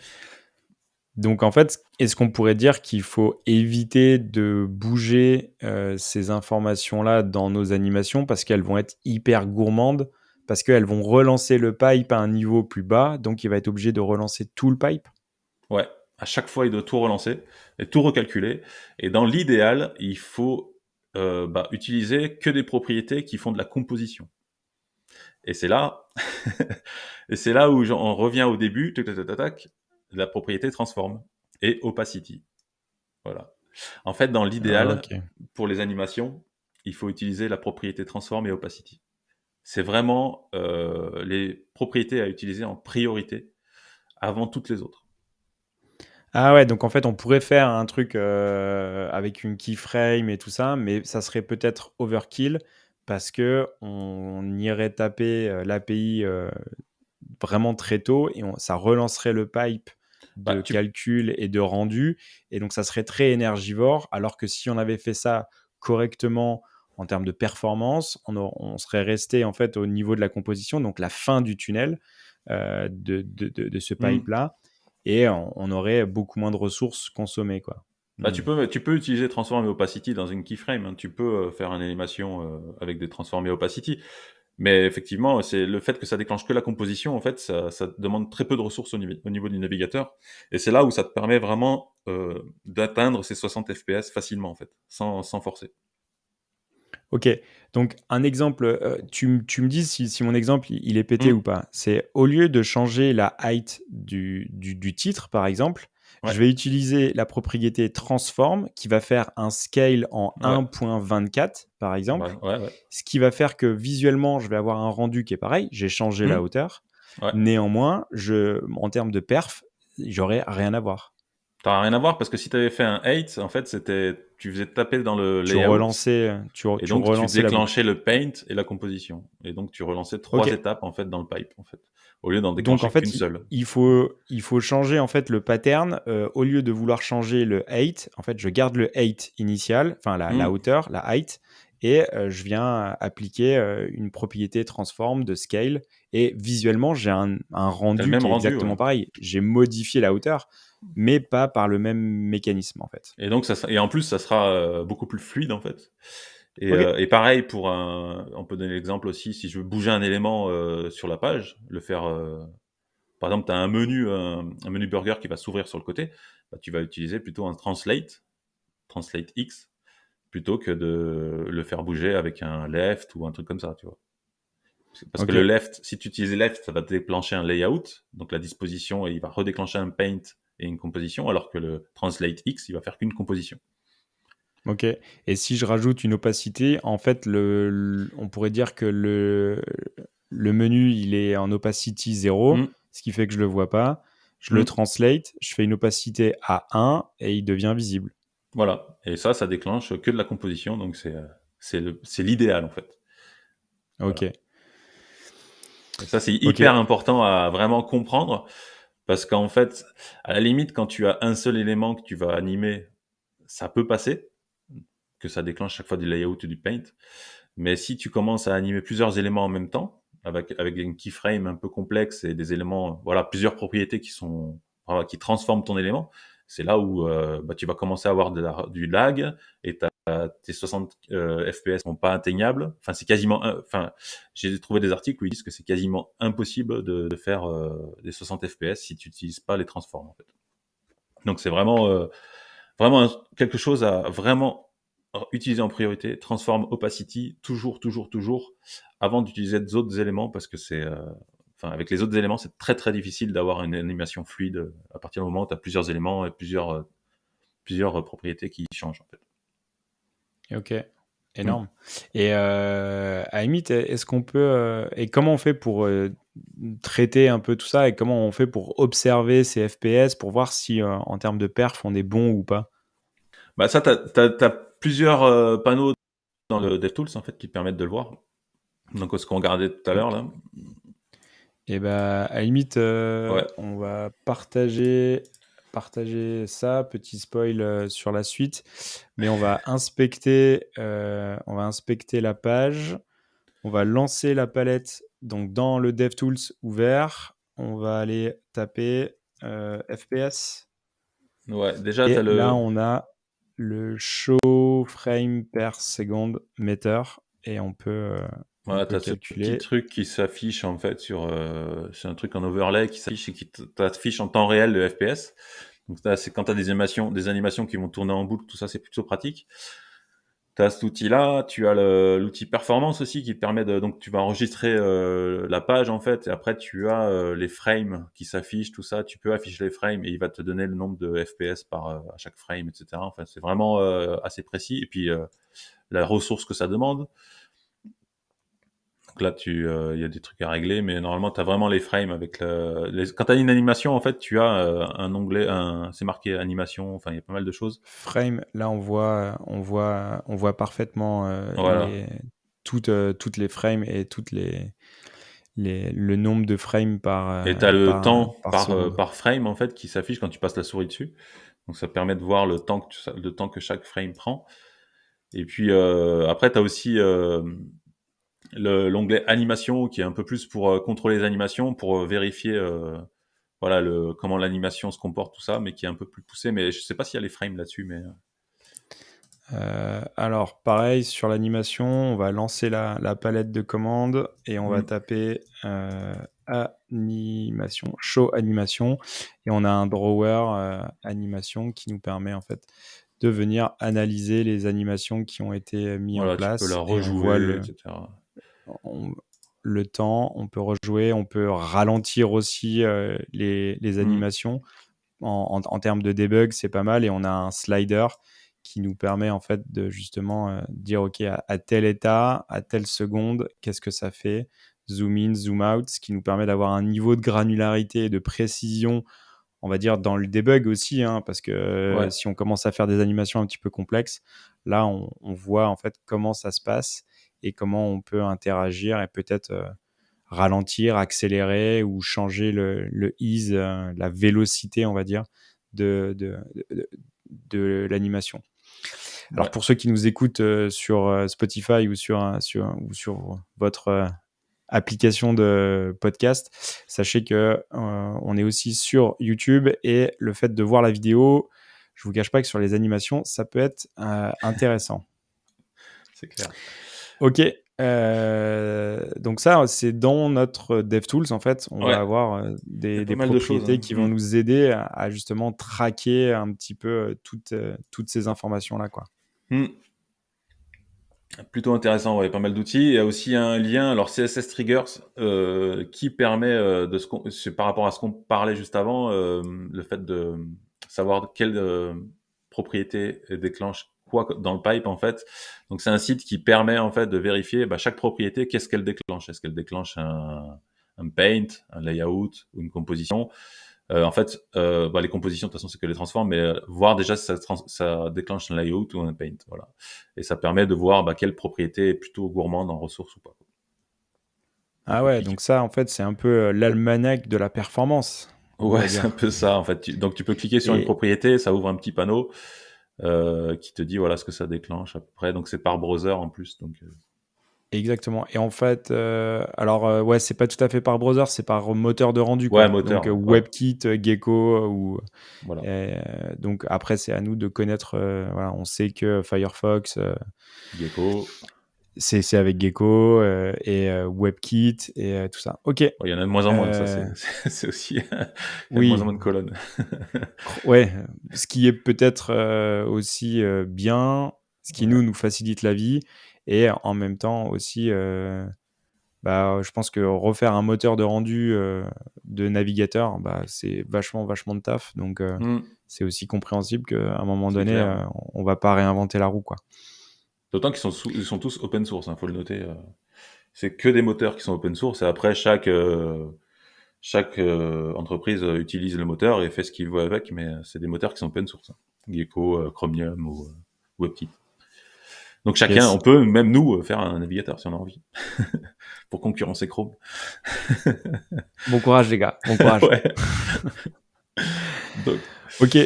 Donc, en fait, est-ce qu'on pourrait dire qu'il faut éviter de bouger ces informations-là dans nos animations parce qu'elles vont être hyper gourmandes? parce qu'elles vont relancer le pipe à un niveau plus bas, donc il va être obligé de relancer tout le pipe. Ouais, à chaque fois, il doit tout relancer et tout recalculer. Et dans l'idéal, il faut utiliser que des propriétés qui font de la composition. Et c'est là, et c'est là où on revient au début, tac, tac, tac, tac, tac, la propriété transform et opacity. Voilà. En fait, dans l'idéal, Ok. pour les animations, il faut utiliser la propriété transform et opacity. C'est vraiment les propriétés à utiliser en priorité avant toutes les autres. Ah ouais, donc en fait, on pourrait faire un truc avec une keyframe et tout ça, mais ça serait peut-être overkill parce que on irait taper l'API vraiment très tôt et ça relancerait le pipe Bah, de calcul et de rendu. Et donc, ça serait très énergivore. Alors que si on avait fait ça correctement en termes de performance, on serait resté en fait au niveau de la composition, donc la fin du tunnel de ce pipe-là. Et on aurait beaucoup moins de ressources consommées, quoi. Bah, tu peux utiliser Transform et Opacity dans une keyframe, hein. Tu peux faire une animation avec des Transform et Opacity. Mais effectivement, c'est le fait que ça déclenche que la composition, en fait, ça demande très peu de ressources au niveau du navigateur. Et c'est là où ça te permet vraiment d'atteindre ces 60 FPS facilement, en fait, sans forcer. Ok, donc un exemple, tu me dis si mon exemple il est pété Hmm. ou pas. C'est au lieu de changer la height du titre, par exemple, Ouais, je vais utiliser la propriété transform qui va faire un scale en ouais, 1.24, par exemple, ouais, ouais. ce qui va faire que visuellement, je vais avoir un rendu qui est pareil, j'ai changé la Hmm. hauteur. Ouais. Néanmoins, en termes de perf, j'aurais rien à voir. T'as rien à voir parce que si tu avais fait un 8, en fait, tu faisais taper dans le Tu layout relançais, et tu donc tu relançais la boucle. déclenchais le paint et la composition. Et donc tu relançais Ok, 3 étapes en fait dans le pipe en fait, au lieu d'en donc en déclencher qu'une fait, seule. il faut changer en fait le pattern. Au lieu de vouloir changer le height, en fait, je garde le height initial, enfin la Hmm. hauteur, la height, et je viens appliquer une propriété transform de scale. Et visuellement, j'ai un T'as le rendu même qui est rendu, ouais. exactement pareil. J'ai modifié la hauteur, mais pas par le même mécanisme en fait. Et donc et en plus ça sera beaucoup plus fluide en fait. Ok, Et pareil on peut donner l'exemple aussi si je veux bouger un élément sur la page, le faire. Par exemple, tu as un menu burger qui va s'ouvrir sur le côté, bah, tu vas utiliser plutôt un translate X, plutôt que de le faire bouger avec un left ou un truc comme ça, tu vois. Parce que ok, le left, si tu utilises left, ça va déclencher un layout, donc la disposition, et il va redéclencher un paint et une composition, alors que le translate X, il va faire qu'une composition. ok. Et si je rajoute une opacité, en fait, on pourrait dire que le menu, il est en opacity 0, Hmm. ce qui fait que je le vois pas. Je le Hmm. translate, je fais une opacité à 1 et il devient visible. Voilà. Et ça déclenche que de la composition, donc c'est l'idéal en fait. Ok, Voilà. Et ça, c'est ok, hyper important à vraiment comprendre, parce qu'en fait, à la limite, quand tu as un seul élément que tu vas animer, ça peut passer, que ça déclenche chaque fois du layout ou du paint. Mais si tu commences à animer plusieurs éléments en même temps, avec une keyframe un peu complexe et des éléments, voilà, plusieurs propriétés voilà, qui transforment ton élément, c'est là où tu vas commencer à avoir du lag et tes 60 FPS sont pas atteignables. Enfin, c'est enfin, j'ai trouvé des articles où ils disent que c'est quasiment impossible de faire des 60 FPS si tu n'utilises pas les transforms, en fait. Donc, c'est vraiment quelque chose à vraiment utiliser en priorité. Transform opacity, toujours, toujours, toujours, avant d'utiliser d'autres éléments, parce que avec les autres éléments, c'est très, très difficile d'avoir une animation fluide à partir du moment où tu as plusieurs éléments et plusieurs propriétés qui changent, en fait. ok, Hmm. énorme. Et à la limite, est-ce qu'on peut et comment on fait pour traiter un peu tout ça et comment on fait pour observer ces FPS pour voir si en termes de perf on est bon ou pas? Bah ça, t'as plusieurs panneaux dans le DevTools en fait qui te permettent de le voir. Donc ce qu'on regardait tout à l'heure Ok. là. Et bah, à la limite, Ouais. on va partager ça, petit spoil sur la suite, mais on va inspecter la page, on va lancer la palette donc dans le DevTools ouvert, on va aller taper FPS Ouais. Déjà t'as et là le. on a le show frame per second meter et on peut On Voilà, tu peut as ce petit calculer. truc qui s'affiche en fait c'est un truc en overlay qui s'affiche et qui t'affiche en temps réel le FPS. Donc ça, c'est quand tu as des animations qui vont tourner en boucle, tout ça, c'est plutôt pratique. Tu as cet outil-là, tu as l'outil performance aussi qui te permet donc tu vas enregistrer la page en fait, et après tu as les frames qui s'affichent, tout ça. Tu peux afficher les frames et il va te donner le nombre de FPS à chaque frame, etc. Enfin, c'est vraiment assez précis. Et puis la ressource que ça demande. Donc là, il y a des trucs à régler, mais normalement, tu as vraiment les frames avec quand tu as une animation, en fait, tu as un onglet, c'est marqué animation, enfin, il y a pas mal de choses. Frame, là, on voit parfaitement Voilà. toutes les frames et le nombre de frames Et tu as le temps par seconde. par frame, en fait, qui s'affiche quand tu passes la souris dessus. Donc ça permet de voir le temps que chaque frame prend. Et puis après, tu as aussi l'onglet animation qui est un peu plus pour contrôler les animations, pour vérifier voilà comment l'animation se comporte, tout ça, mais qui est un peu plus poussé. Mais je sais pas s'il y a les frames là-dessus, mais Alors, pareil, sur l'animation, on va lancer la palette de commandes et on va hmm. taper animation, show animation, et on a un drawer animation qui nous permet en fait de venir analyser les animations qui ont été mises en Voilà, tu peux la place, et on voit rejouer, etc. on- le temps, on peut rejouer, on peut ralentir aussi les Hmm. animations. En termes de debug, c'est pas mal, et on a un slider qui nous permet en fait de justement dire ok, à tel état, à telle seconde, qu'est-ce que ça fait, zoom in, zoom out, ce qui nous permet d'avoir un niveau de granularité et de précision, on va dire, dans le debug aussi, hein, parce que Ouais. si on commence à faire des animations un petit peu complexes, là on voit en fait comment ça se passe et comment on peut interagir et peut-être ralentir, accélérer ou changer le ease, la vélocité, on va dire, de, de, de, de l'animation. Alors Ouais. pour ceux qui nous écoutent sur Spotify ou sur votre application de podcast, sachez que on est aussi sur YouTube, et le fait de voir la vidéo, je vous cache pas que sur les animations, ça peut être intéressant. C'est clair. Ok. Donc ça, c'est dans notre DevTools, en fait. On va Ouais, avoir il y a pas des mal de choses, propriétés hein. qui vont nous aider à justement traquer un petit peu toutes ces informations-là, quoi. Hmm. Plutôt intéressant, ouais, pas mal d'outils. Il y a aussi un lien, alors CSS Triggers, qui permet c'est par rapport à ce qu'on parlait juste avant, le fait de savoir quelle propriété déclenche quoi dans le pipe, en fait. Donc c'est un site qui permet en fait de vérifier chaque propriété, qu'est-ce qu'elle déclenche. Est-ce qu'elle déclenche un paint, un layout ou une composition? En fait, les compositions, de toute façon, c'est que les transformes, mais voir déjà si ça déclenche un layout ou un paint, voilà. Et ça permet de voir quelle propriété est plutôt gourmande en ressources ou pas. On Ah peut ouais, cliquer. donc ça, en fait, c'est un peu l'almanach de la performance, on Ouais, va c'est un dire. peu ça, en fait. Donc tu peux cliquer sur une Et propriété, ça ouvre un petit panneau qui te dit voilà ce que ça déclenche à peu près. Donc c'est par browser en plus. Donc exactement. Et en fait, alors ouais, c'est pas tout à fait par browser, c'est par moteur de rendu, ouais, quoi. moteur, Donc ouais, ouais, WebKit, Gecko ou voilà. donc après, c'est à nous de connaître. Voilà, on sait que Firefox, Gecko. c'est avec Gecko et WebKit et tout ça. Ok. Ouais, il y en a de moins en moins, ça Euh, c'est aussi. Il y a de moins en oui. moins de colonnes. Ouais. Ce qui est peut-être aussi bien, ce qui Ouais. nous facilite la vie, et en même temps aussi, je pense que refaire un moteur de rendu de navigateur, c'est vachement, vachement de taf. Donc, Hmm, c'est aussi compréhensible qu'à un moment c'est donné, clair. on va pas réinventer la roue, quoi. D'autant qu'ils ils sont tous open source, faut le noter. C'est que des moteurs qui sont open source, et après chaque entreprise utilise le moteur et fait ce qu'il veut avec, mais c'est des moteurs qui sont open source, hein. Gecko, Chromium ou WebKit. Donc chacun, Yes. on peut même nous faire un navigateur si on a envie, pour concurrencer Chrome. Bon courage, les gars. Bon courage. Ouais. Donc, Ok.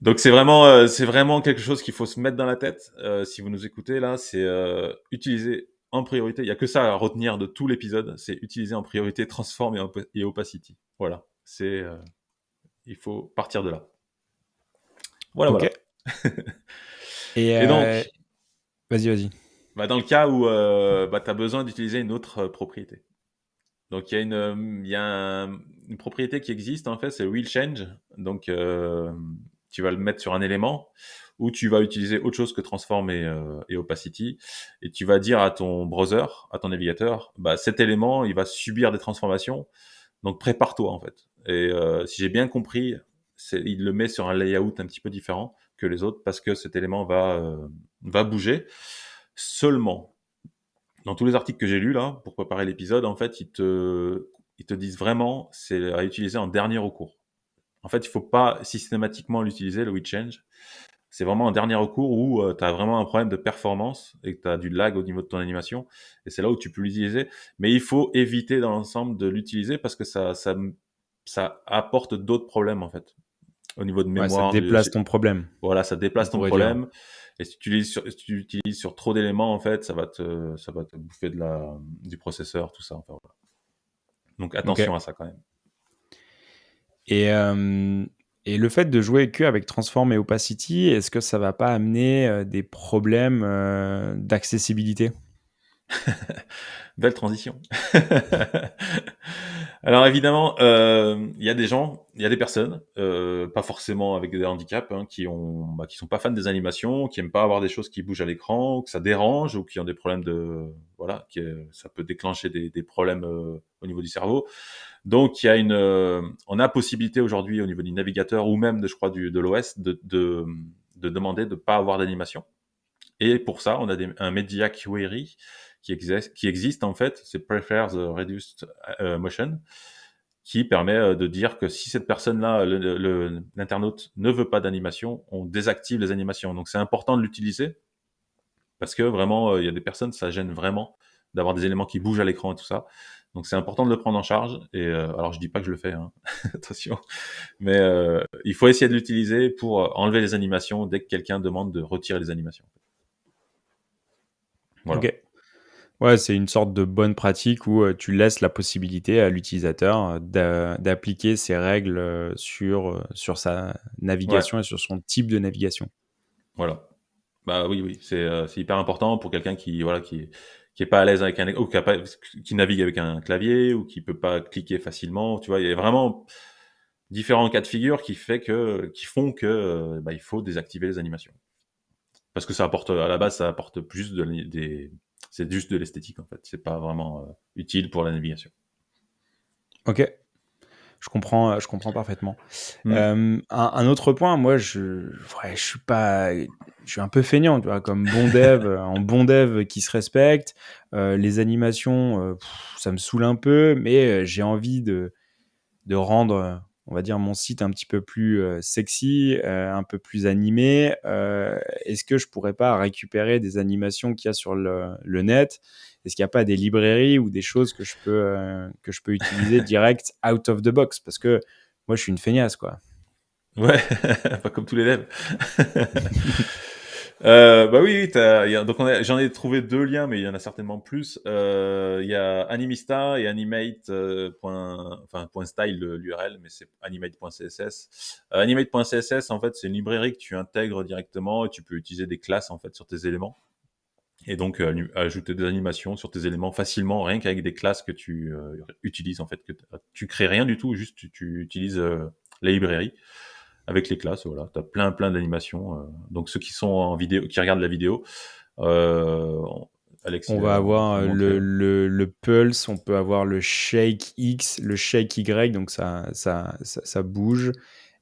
donc c'est vraiment quelque chose qu'il faut se mettre dans la tête. Si vous nous écoutez là, c'est utiliser en priorité. Il y a que ça à retenir de tout l'épisode, c'est utiliser en priorité Transform et Opacity. Voilà, il faut partir de là. Voilà, Ok. voilà. Et Et donc, vas-y, vas-y. Bah, dans le cas où, tu as besoin d'utiliser une autre, propriété. Donc il y a une propriété qui existe en fait, c'est wheel change. Donc tu vas le mettre sur un élément où tu vas utiliser autre chose que transform et opacity, et tu vas dire à ton browser, à ton navigateur, bah, cet élément, il va subir des transformations, donc prépare-toi en fait. Et si j'ai bien compris, il le met sur un layout un petit peu différent que les autres parce que cet élément va bouger. Seulement, dans tous les articles que j'ai lus là, pour préparer l'épisode, en fait, ils te disent vraiment, c'est à utiliser en dernier recours. En fait, il faut pas systématiquement l'utiliser, le with change. C'est vraiment un dernier recours où tu as vraiment un problème de performance et que tu as du lag au niveau de ton animation. Et c'est là où tu peux l'utiliser. Mais il faut éviter dans l'ensemble de l'utiliser parce que ça apporte d'autres problèmes, en fait. Au niveau de Ouais, ça mémoire, déplace ton problème, voilà, ça on déplace ton pourrait dire. problème. Et si tu utilises sur trop d'éléments, en fait, ça va te bouffer du processeur, tout ça. Enfin, voilà. Donc Ok. attention à ça quand même. Et, euh, et le fait de jouer que avec Transform et Opacity, est-ce que ça va pas amener des problèmes d'accessibilité? Belle transition. Alors évidemment, il y a des gens, il y a des personnes, pas forcément avec des handicaps, hein, qui sont pas fans des animations, qui aiment pas avoir des choses qui bougent à l'écran, ou que ça dérange, ou qui ont des problèmes de voilà, ça peut déclencher des problèmes, au niveau du cerveau. Donc il y a on a possibilité aujourd'hui au niveau du navigateur ou même je crois de l'OS de demander de pas avoir d'animation. Et pour ça, on a un media query qui existe en fait, c'est Prefers the Reduced Motion, qui permet de dire que si cette personne-là, l'internaute, ne veut pas d'animation, on désactive les animations. Donc c'est important de l'utiliser parce que vraiment, il y a des personnes, ça gêne vraiment d'avoir des éléments qui bougent à l'écran et tout ça. Donc c'est important de le prendre en charge. Et alors je dis pas que je le fais, hein. Attention, mais il faut essayer de l'utiliser pour enlever les animations dès que quelqu'un demande de retirer les animations. Voilà. Ok. Ouais, c'est une sorte de bonne pratique où tu laisses la possibilité à l'utilisateur d'appliquer ses règles sur sa Ouais. navigation et sur son type de navigation. Voilà. Bah oui, oui, c'est hyper important pour quelqu'un qui voilà qui est pas à l'aise avec ou qui navigue avec un clavier ou qui peut pas cliquer facilement. Tu vois, il y a vraiment différents cas de figure qui font que bah, il faut désactiver les animations parce que ça apporte à la base ça apporte plus c'est juste de l'esthétique en fait. C'est pas vraiment utile pour la navigation. Ok, je comprends parfaitement. Hmm. Un autre point, moi, ouais, je suis pas, je suis un peu feignant, tu vois, comme bon dev, en bon dev qui se respecte. Les animations, ça me saoule un peu, mais j'ai envie de rendre, on va dire, mon site un petit peu plus sexy, un peu plus animé. Est-ce que je pourrais pas récupérer des animations qu'il y a sur le net? Est-ce qu'il n'y a pas des librairies ou des choses que je peux utiliser direct out of the box? Parce que moi, je suis une feignasse, quoi. Ouais, pas comme tous les devs. Bah oui, oui, donc j'en ai trouvé 2 liens, mais il y en a certainement plus. Il y a Animista et Animate, .style l'URL, mais c'est animate.css. Animate.css, en fait, c'est une librairie que tu intègres directement et tu peux utiliser des classes, en fait, sur tes éléments et donc ajouter des animations sur tes éléments facilement, rien qu'avec des classes que tu utilises, en fait, que tu crées rien du tout, juste tu utilises la librairie avec les classes, voilà. Tu as plein d'animations. Donc ceux qui sont en vidéo, qui regardent la vidéo, euh, Alex, On va avoir il a montré. le pulse, on peut avoir le shake X, le shake Y, donc ça bouge.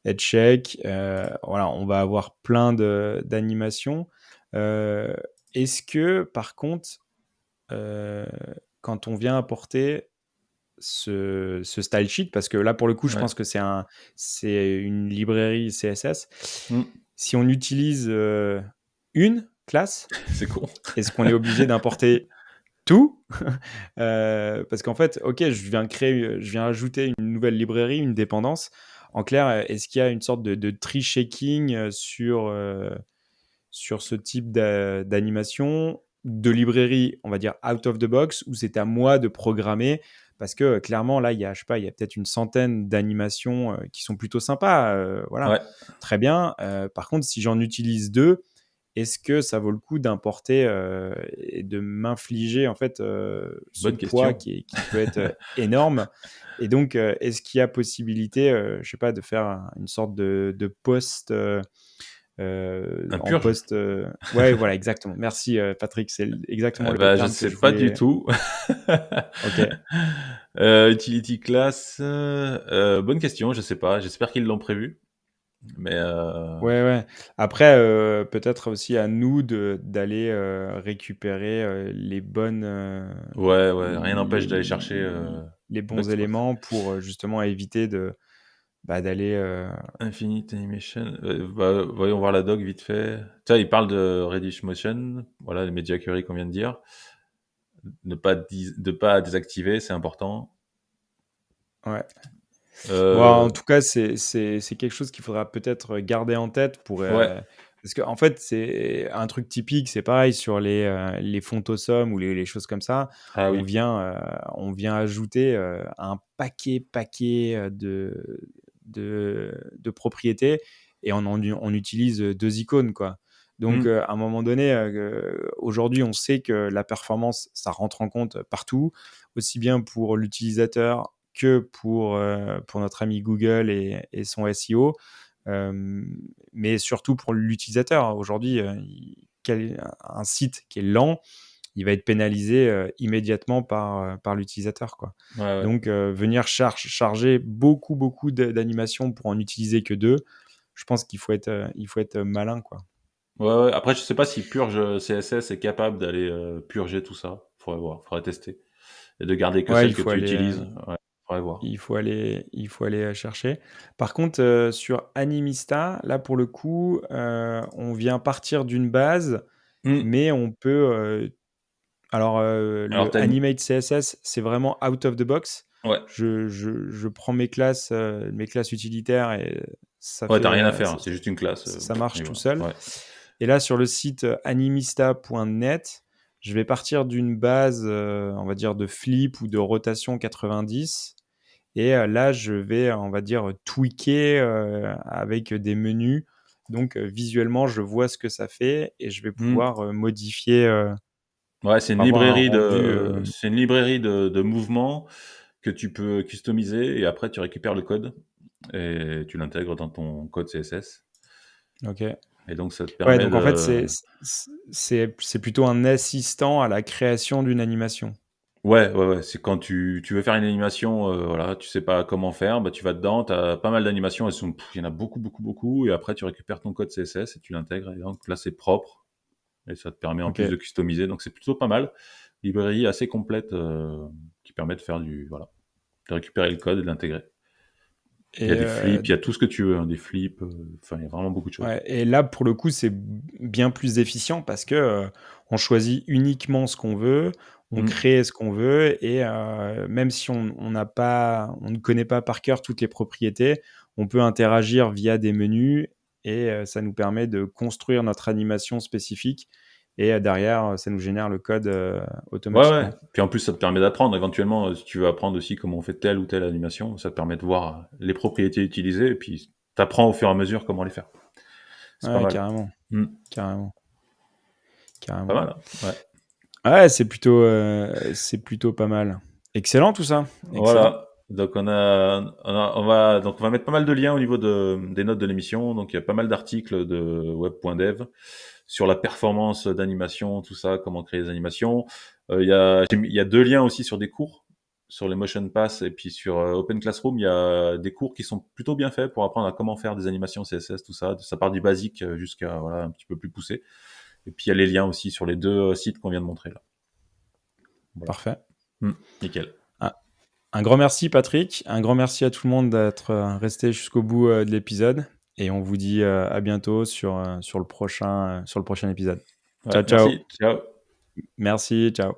Head shake, voilà, on va avoir plein d'animations. Euh, Est-ce que, par contre, euh, quand on vient apporter ce style sheet, parce que là, pour le coup, je Ouais. pense que c'est une librairie CSS, Mm. si on utilise une classe, C'est con. est-ce qu'on est obligé d'importer tout? Parce qu'en fait, ok, je viens ajouter une nouvelle librairie, une dépendance. En clair, est-ce qu'il y a une sorte de tree shaking sur ce type d'animation, de librairie, on va dire out of the box, où c'est à moi de programmer? Parce que clairement, là, il y a, je sais pas, il y a peut-être une centaine d'animations qui sont plutôt sympas. Voilà, Ouais. très bien. Par contre, si j'en utilise deux, est-ce que ça vaut le coup d'importer et de m'infliger en fait ce Bonne poids question. qui peut être énorme? Et donc, est-ce qu'il y a possibilité, je sais pas, de faire une sorte de post Un en purge? post ouais, voilà, exactement. Merci, Patrick, c'est exactement le Bah, je terme que sais je pas du voulais. tout. OK. Utility class, bonne question, je sais pas. J'espère qu'ils l'ont prévu, mais Ouais, ouais. Après, peut-être aussi à nous d'aller, récupérer, les bonnes, ouais, ouais, rien n'empêche d'aller chercher, les bons Bugs Box. éléments pour, justement éviter d'aller, Infinite Animation, bah, voyons voir la doc vite fait. Tu il parle de Reddish Motion, voilà, les Media Query qu'on vient de dire. Ne pas désactiver, c'est important. ouais. Bon, en Heu, tout cas, c'est quelque chose qu'il faudra peut-être garder en tête pour, ouais. parce qu'en fait, c'est un truc typique, c'est pareil sur les fonds Awesome ou les choses comme ça. Ah On oui. vient, on vient ajouter, un paquet, de propriétés et on utilise, 2 icônes, quoi. Donc, Mmh. à un moment donné, aujourd'hui, on sait que la performance, ça rentre en compte partout, aussi bien pour l'utilisateur que pour notre ami Google et son SEO, mais surtout pour l'utilisateur. Aujourd'hui, un site qui est lent, il va être pénalisé immédiatement par l'utilisateur, quoi. Ouais, ouais. Donc, venir charger beaucoup d'animations pour en utiliser que 2, je pense il faut être malin, quoi. Ouais, ouais. Après, je sais pas si Purge, CSS est capable d'aller, purger tout ça. Faudrait voir, faudrait tester et de garder que Ouais, celles que tu utilises. Ouais, faudrait voir. il faut aller, chercher. Par contre, sur Animista, là, pour le coup, on vient partir d'une base, Mmh. mais on peut, alors, Alors le tu une Animate CSS, c'est vraiment out of the box. ouais. Je prends mes classes utilitaires et ça Ouais, tu fait, rien à faire, hein, c'est juste une classe, ça et marche tout voilà. seul. Ouais. Et là, sur le site, animista.net, je vais partir d'une base, on va dire de flip ou de rotation 90 et là, je vais, on va dire, tweaker, avec des menus. Donc, visuellement, je vois ce que ça fait et je vais Mmh. pouvoir, modifier, Ouais, pour avoir un rendu, c'est une librairie de mouvements que tu peux customiser et après tu récupères le code et tu l'intègres dans ton code CSS OK. et donc ça te Ouais, permet donc en fait, de c'est plutôt un assistant à la création d'une animation. ouais, ouais, ouais, c'est quand tu veux faire une animation, voilà, tu sais pas comment faire, bah, tu vas dedans, tu as pas mal d'animations, elles sont il y en a beaucoup, beaucoup, beaucoup et après tu récupères ton code CSS et tu l'intègres et donc là, c'est propre et ça te permet en plus OK. de customiser donc c'est plutôt pas mal. Librairie assez complète, qui permet de faire voilà, de récupérer le code et de l'intégrer. Il y a Et des flips, il y a tout ce que tu veux, hein, des flips, enfin, il y a vraiment beaucoup de choses. ouais, et là, pour le coup, c'est bien plus efficient parce que, on choisit uniquement ce qu'on veut, on Mmh. crée ce qu'on veut et même si on ne connaît pas par cœur toutes les propriétés, on peut interagir via des menus et ça nous permet de construire notre animation spécifique et derrière, ça nous génère le code, Ouais, ouais, automatiquement. puis en plus, ça te permet d'apprendre éventuellement, si tu veux apprendre aussi comment on fait telle ou telle animation, ça te permet de voir les propriétés utilisées et puis tu apprends au fur et à mesure comment les faire. C'est pas Ouais, mal. carrément, Mmh. carrément, Pas carrément. mal, hein? Ouais. Ouais, c'est plutôt pas mal. Excellent tout ça, excellent. Voilà, donc on va mettre pas mal de liens au niveau des notes de l'émission, donc il y a pas mal d'articles de web.dev sur la performance d'animation, tout ça, comment créer des animations. Il y a 2 liens aussi sur des cours, sur les Motion Pass et puis sur, Open Classroom, il y a des cours qui sont plutôt bien faits pour apprendre à comment faire des animations CSS, tout ça. Ça part du basique, jusqu'à, voilà, un petit peu plus poussé et puis il y a les liens aussi sur les 2 sites qu'on vient de montrer là. Voilà. Parfait. Mmh, nickel. Un un grand merci Patrick, un grand merci à tout le monde d'être, resté jusqu'au bout, de l'épisode et on vous dit, à bientôt sur le prochain épisode. Ouais, Ciao, ciao. merci. Ciao. Merci, ciao.